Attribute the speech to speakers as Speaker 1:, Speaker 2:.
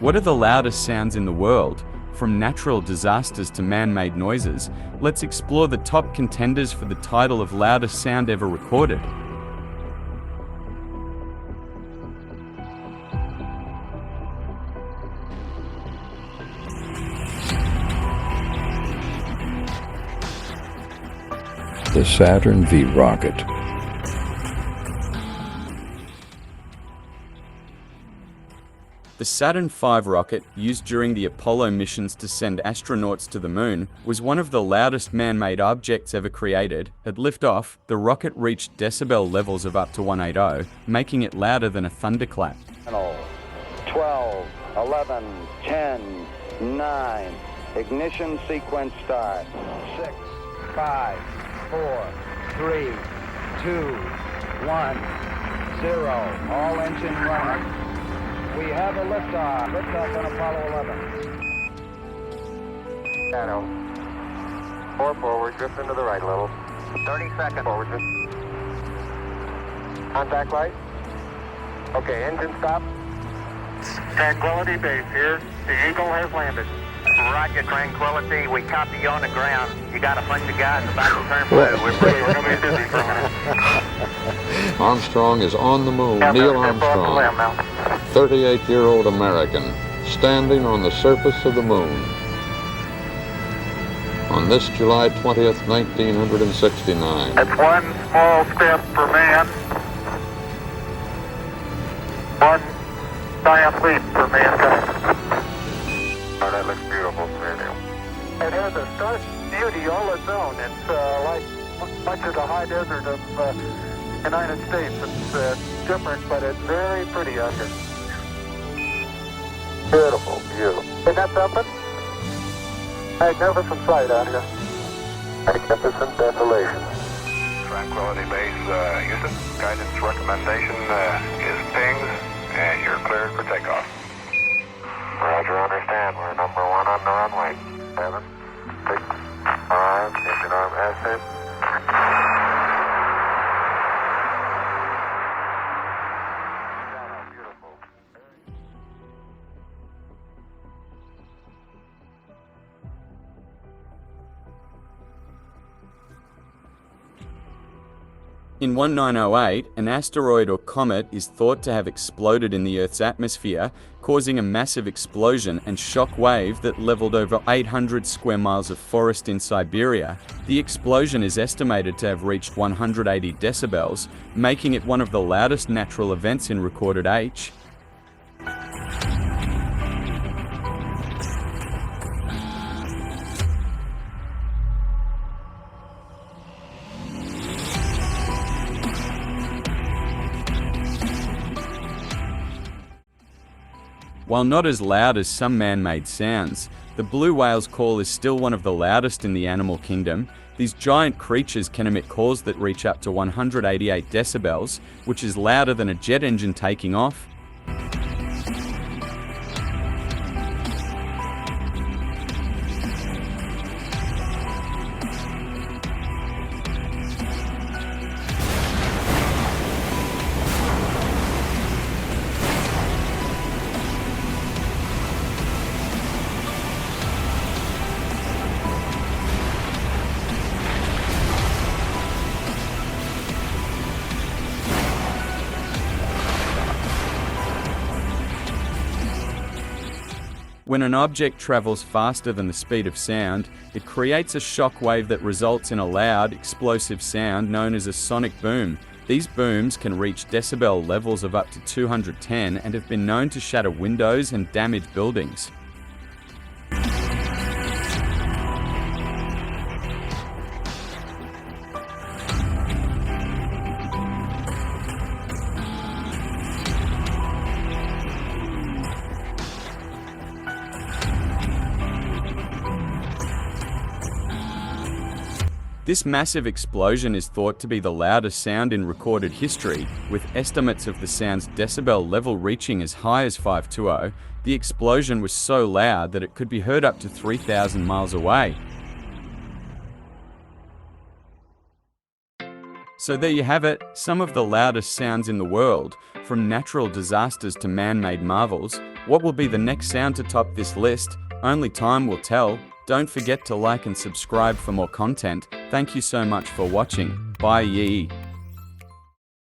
Speaker 1: What are the loudest sounds in the world? From natural disasters to man-made noises, let's explore the top contenders for the title of loudest sound ever recorded.
Speaker 2: The Saturn V rocket.
Speaker 1: The Saturn V rocket, used during the Apollo missions to send astronauts to the moon, was one of the loudest man-made objects ever created. At liftoff, the rocket reached decibel levels of up to 180, making it louder than a thunderclap.
Speaker 3: 12, 11, 10, 9, ignition sequence start. 6, 5, 4, 3, 2, 1, 0. All engine running. We have a liftoff. Liftoff on Apollo 11.
Speaker 4: Shadow. 4 forward, drift into the right a little. 30 seconds. Forward, drift. Contact light. Okay, engine stop. Tranquility Base here. The Eagle has landed. Roger, Tranquility. We copy you on the ground. You got a bunch of guys about to turn blue. We're going to be busy for a minute.
Speaker 5: Armstrong is on the moon. Neil Armstrong, 38-year-old American, standing on the surface of the moon. On this July 20th, 1969.
Speaker 4: That's one small step for man. One giant leap for mankind. Oh, that looks beautiful, Neil. It has a stark beauty all its own. It's like much of the high desert of United States. It's different, but it's very pretty out here. Beautiful, beautiful. Isn't that something? Magnificent sight out here. Magnificent desolation. Tranquility Base, Houston. Guidance recommendation is pings, and you're cleared for takeoff. Roger, understand. We're number 1 on the runway. 7, 6, 5, engine arm ascent.
Speaker 1: In 1908, an asteroid or comet is thought to have exploded in the Earth's atmosphere, causing a massive explosion and shock wave that leveled over 800 square miles of forest in Siberia. The explosion is estimated to have reached 180 decibels, making it one of the loudest natural events in recorded age. While not as loud as some man-made sounds, the blue whale's call is still one of the loudest in the animal kingdom. These giant creatures can emit calls that reach up to 188 decibels, which is louder than a jet engine taking off. When an object travels faster than the speed of sound, it creates a shock wave that results in a loud, explosive sound known as a sonic boom. These booms can reach decibel levels of up to 210 and have been known to shatter windows and damage buildings. This massive explosion is thought to be the loudest sound in recorded history, with estimates of the sound's decibel level reaching as high as 520. The explosion was so loud that it could be heard up to 3,000 miles away. So there you have it, some of the loudest sounds in the world, from natural disasters to man-made marvels. What will be the next sound to top this list? Only time will tell. Don't forget to like and subscribe for more content. Thank you so much for watching. Bye ye.